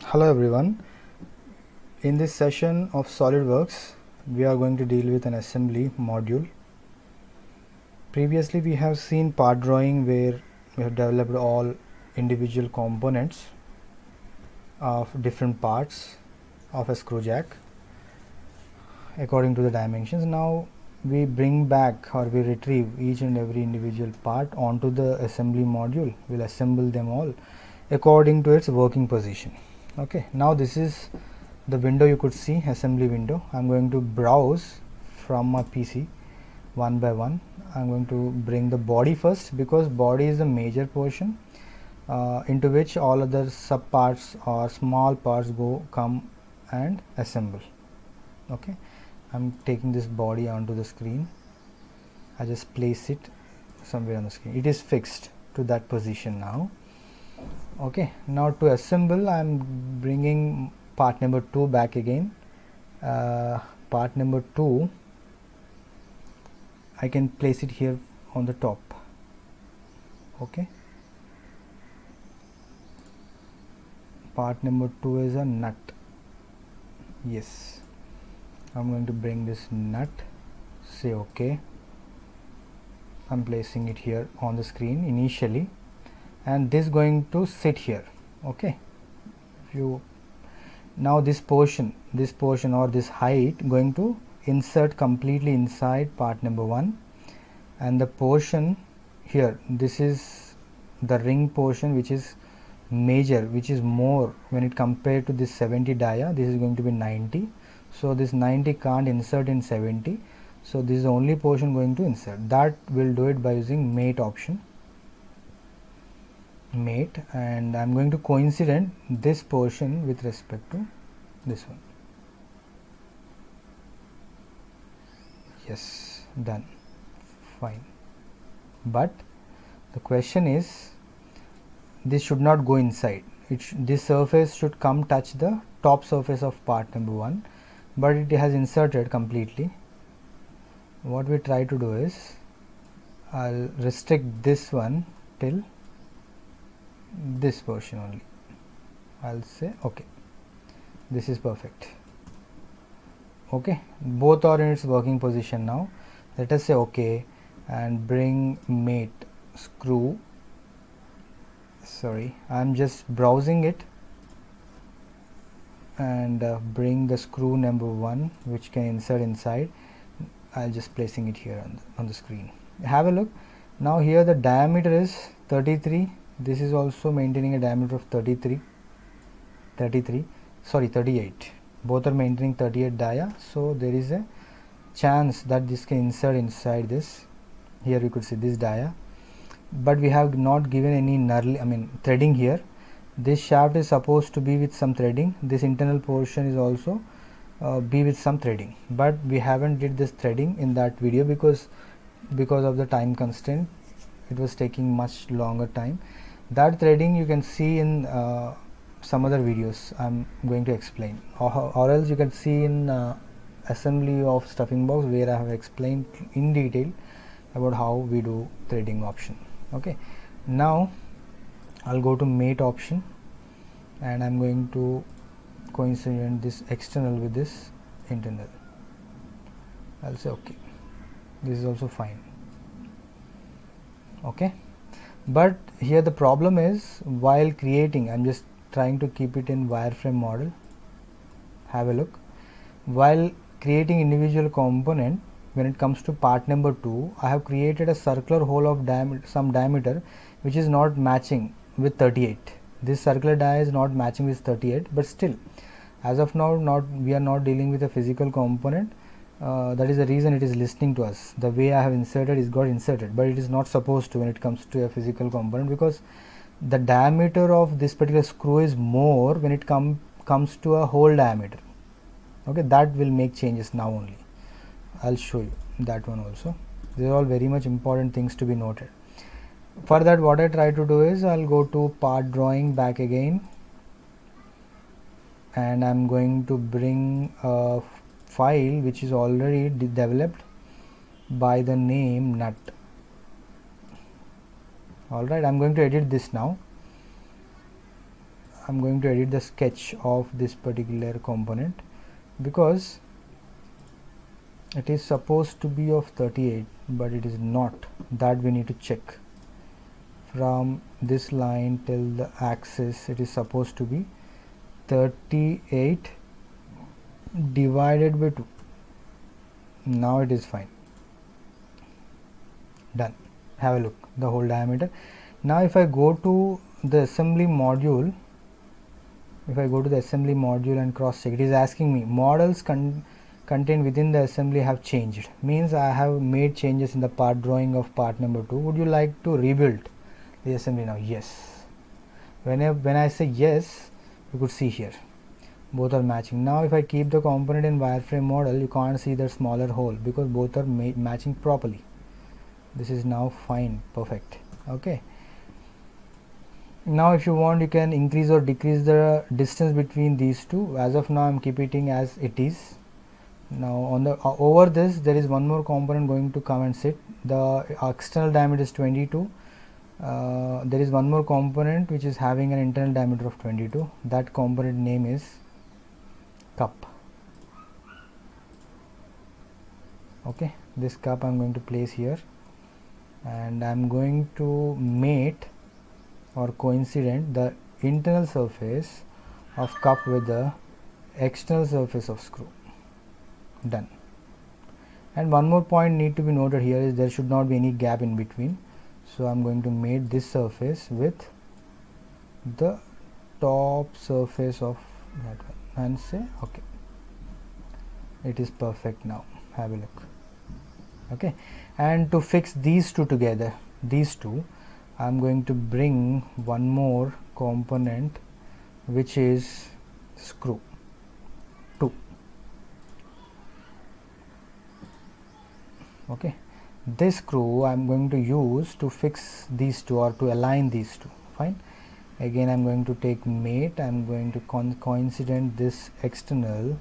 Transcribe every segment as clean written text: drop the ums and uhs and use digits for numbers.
Hello everyone. In this session of SolidWorks, we are going to deal with an assembly module. Previously we have seen part drawing where we have developed all individual components of different parts of a screw jack according to the dimensions. Now we bring back or we retrieve each and every individual part onto the assembly module. We'll assemble them all according to its working position. Okay, now this is the window. You could see assembly window. I'm going to browse from my PC one by one. I'm going to bring the body first because body is the major portion into which all other sub parts or small parts come and assemble. Okay, I'm taking this body onto the screen. I just place it somewhere on the screen. It is fixed to that position now. Okay, now to assemble I'm bringing part number 2 back again. Part number 2 I can place it here on the top. Okay, part number 2 is a nut. Yes, I'm going to bring this nut, say okay. I'm placing it here on the screen initially, and this going to sit here. Okay, now this portion or this height going to insert completely inside part number 1, and the portion here, this is the ring portion which is major, which is more when it compared to this 70 dia. This is going to be 90, so this 90 can't insert in 70, so this is the only portion going to insert. That will do it by using mate option, mate, and I'm going to coincident this portion with respect to this one. Yes, done, fine. But the question is, this should not go inside. This surface should come touch the top surface of part number 1, but it has inserted completely. What we try to do is, I'll restrict this one till this portion only. I'll say okay, this is perfect. Okay, both are in its working position now. Let us say okay and bring mate screw. Sorry, I'm just browsing it, and bring the screw number 1 which can insert inside. I'll just placing it here on the screen. Have a look. Now here the diameter is 33. This is also maintaining a diameter of 38. Both are maintaining 38 dia, so there is a chance that this can insert inside this. Here you could see this dia, but we have not given any threading here. This shaft is supposed to be with some threading. This internal portion is also be with some threading, but we haven't did this threading in that video because of the time constraint. It was taking much longer time. That threading you can see in some other videos I'm going to explain, or else you can see in assembly of stuffing box where I have explained in detail about how we do threading option. Okay, now I'll go to mate option, and I'm going to coincident this external with this internal. I'll say okay, this is also fine. Okay, but here the problem is, while creating, I'm just trying to keep it in wireframe model. Have a look. While creating individual component, when it comes to part number 2, I have created a circular hole of some diameter which is not matching with 38. This circular dia is not matching with 38, but still as of now we are not dealing with a physical component. That is the reason it is listening to us. The way I have inserted is got inserted, but it is not supposed to when it comes to a physical component, because the diameter of this particular screw is more when it comes to a hole diameter. Okay, that will make changes now only. I'll show you that one also. These are all very much important things to be noted. For that, what I try to do is, I'll go to part drawing back again, and I'm going to bring a file which is already developed by the name nut. Alright, I'm going to edit this now. I'm going to edit the sketch of this particular component, because it is supposed to be of 38 but it is not. That we need to check. From this line till the axis it is supposed to be 38 divided by 2. Now it is fine. Done. Have a look, the whole diameter. Now if I go to the assembly module, and cross check, it is asking me models contained within the assembly have changed. Means I have made changes in the part drawing of part number 2. Would you like to rebuild the assembly now? Yes. When I say yes, you could see here both are matching. Now if I keep the component in wireframe model, you can't see the smaller hole because both are matching properly. This is now fine, perfect. Okay. Now if you want, you can increase or decrease the distance between these two. As of now I'm keeping as it is. Now on the over this there is one more component going to come and sit. The external diameter is 22. There is one more component which is having an internal diameter of 22. That component name is cup. Okay, this cup I'm going to place here, and I'm going to mate or coincident the internal surface of cup with the external surface of screw. Done. And one more point need to be noted here is there should not be any gap in between. So I'm going to mate this surface with the top surface of that one and say okay. It is perfect now. Have a look. Okay. And to fix these two together, I'm going to bring one more component which is screw 2. Okay, this screw I'm going to use to fix these two or to align these two. Fine. Again I'm going to take mate, I'm going to coincident this external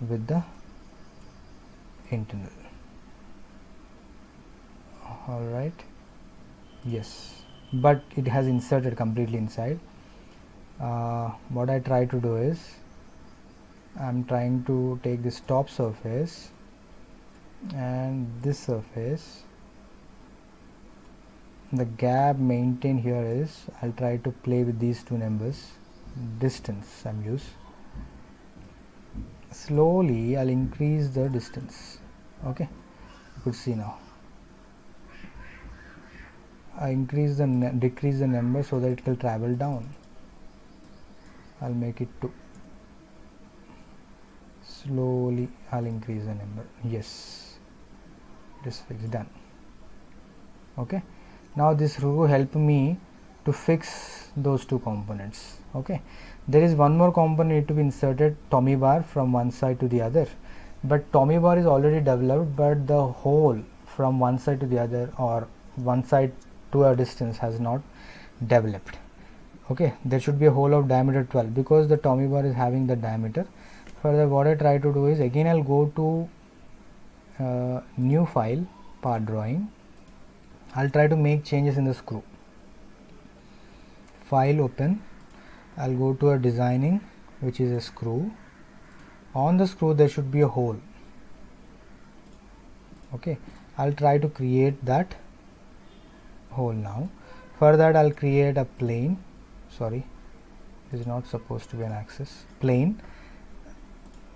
with the internal. Alright, yes, but it has inserted completely inside. What I try to do is I'm trying to take this top surface and this surface. The gap maintained here is I'll try to play with these two numbers. Distance I'm use. Slowly I'll increase the distance. Okay, you could see now. I increase the decrease the number so that it will travel down. I'll make it 2. Slowly I'll increase the number. Yes, it is fixed. Done. Okay, now this will help me to fix those two components. Okay, there is one more component need to be inserted, Tommy bar, from one side to the other, but Tommy bar is already developed, but the hole from one side to the other or one side to a distance has not developed. Okay, there should be a hole of diameter 12 because the Tommy bar is having the diameter. Further, what I try to do is again I'll go to new file, part drawing. I'll try to make changes in the screw. File, open. I'll go to a designing, which is a screw. On the screw there should be a hole. Okay, I'll try to create that hole now. For that I'll create a plane. Sorry, it is not supposed to be an axis. Plane.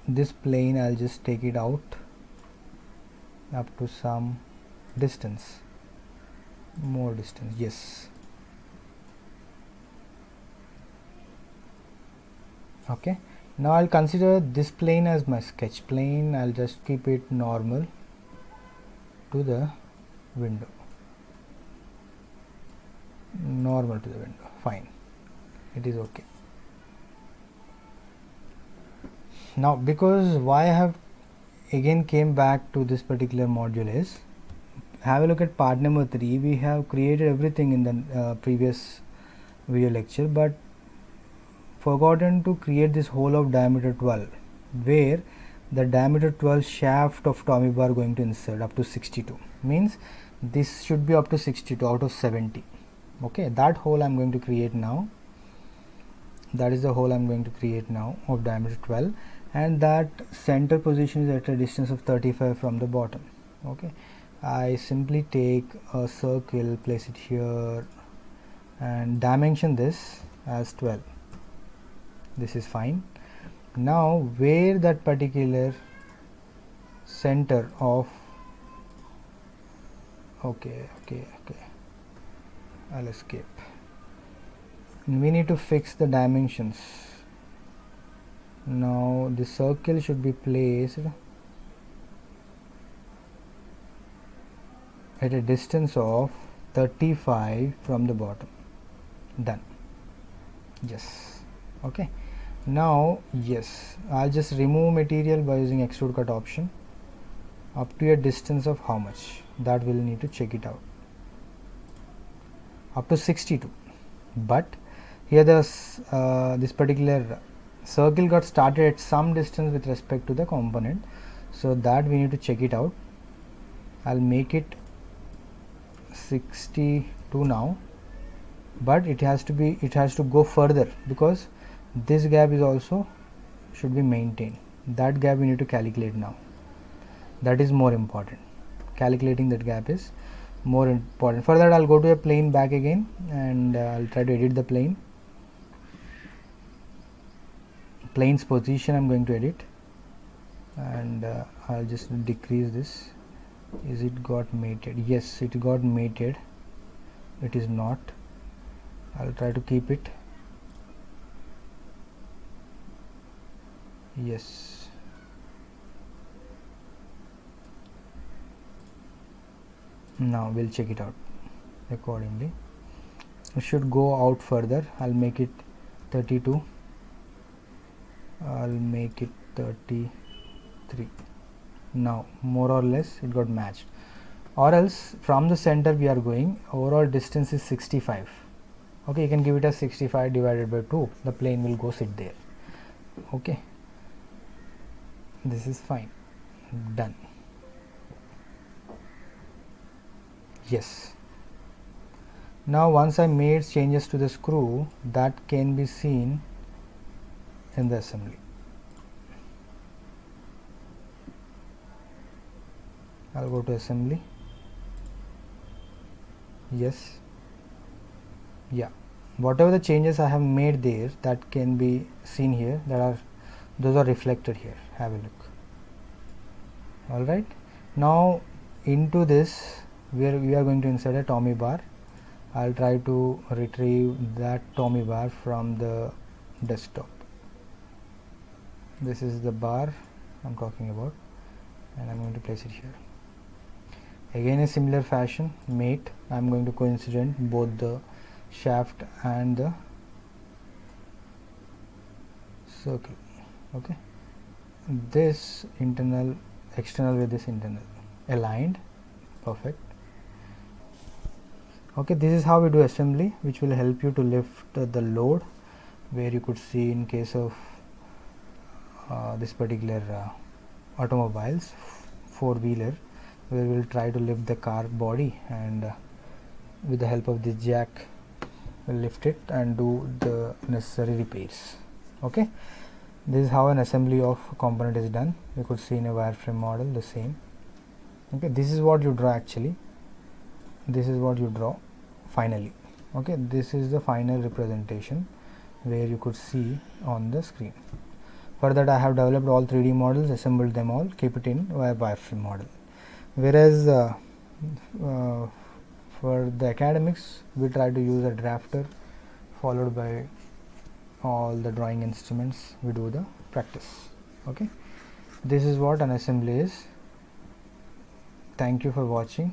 This plane I'll just take it out up to some distance. More distance. Yes. Okay, now I'll consider this plane as my sketch plane. I'll just keep it normal to the window. Normal to the window. Fine, it is okay. Now because why I have again came back to this particular module is, have a look at part number 3. We have created everything in the previous video lecture, but forgotten to create this hole of diameter 12 where the diameter 12 shaft of Tommy bar going to insert up to 62. Means this should be up to 62 out of 70. Okay, that hole I'm going to create now. That is the hole I'm going to create now of diameter 12, and that center position is at a distance of 35 from the bottom. Okay, I simply take a circle, place it here, and dimension this as 12. This is fine. Now where that particular center of okay, I'll escape. We need to fix the dimensions. Now the circle should be placed at a distance of 35 from the bottom. Done. Yes. Okay. Now yes, I'll just remove material by using extrude cut option up to a distance of how much, that we'll need to check it out. Up to 62, but here this particular circle got started at some distance with respect to the component, so that we need to check it out. I'll make it 62 now, but it has to go further because this gap is also should be maintained. That gap we need to calculate now. That is more important. Calculating that gap is more important. For that I'll go to a plane back again, and I'll try to edit the plane. Plane's position I'm going to edit, and I'll just decrease this. Is it got mated? Yes, it got mated. It is not. I'll try to keep it. Yes. Now we'll check it out accordingly. It should go out further. I'll make it 32. I'll make it 33. Now more or less it got matched, or else from the center we are going, overall distance is 65. Okay, you can give it as 65 divided by 2. The plane will go sit there. Okay, this is fine. Done. Yes. Now once I made changes to the screw, that can be seen in the assembly. I'll go to assembly. Yes. Yeah, whatever the changes I have made there, that can be seen here. Those are reflected here. Have a look. All right. Now into this we are going to insert a Tommy bar. I'll try to retrieve that Tommy bar from the desktop. This is the bar I'm talking about, and I'm going to place it here. Again a similar fashion, mate, I'm going to coincident both the shaft and the circle. Okay, this internal external with this internal aligned. Perfect. Okay, this is how we do assembly, which will help you to lift the load, where you could see in case of this particular automobiles, four-wheeler, where we will try to lift the car body, and with the help of this jack we'll lift it and do the necessary repairs. Okay, this is how an assembly of component is done. You could see in a wireframe model the same. Okay, this is what you draw actually. This is what you draw finally. Okay, this is the final representation where you could see on the screen. For that I have developed all 3D models, assembled them all, keep it in wireframe model. Whereas for the academics we try to use a drafter followed by all the drawing instruments. We do the practice. Okay, this is what an assembly is. Thank you for watching.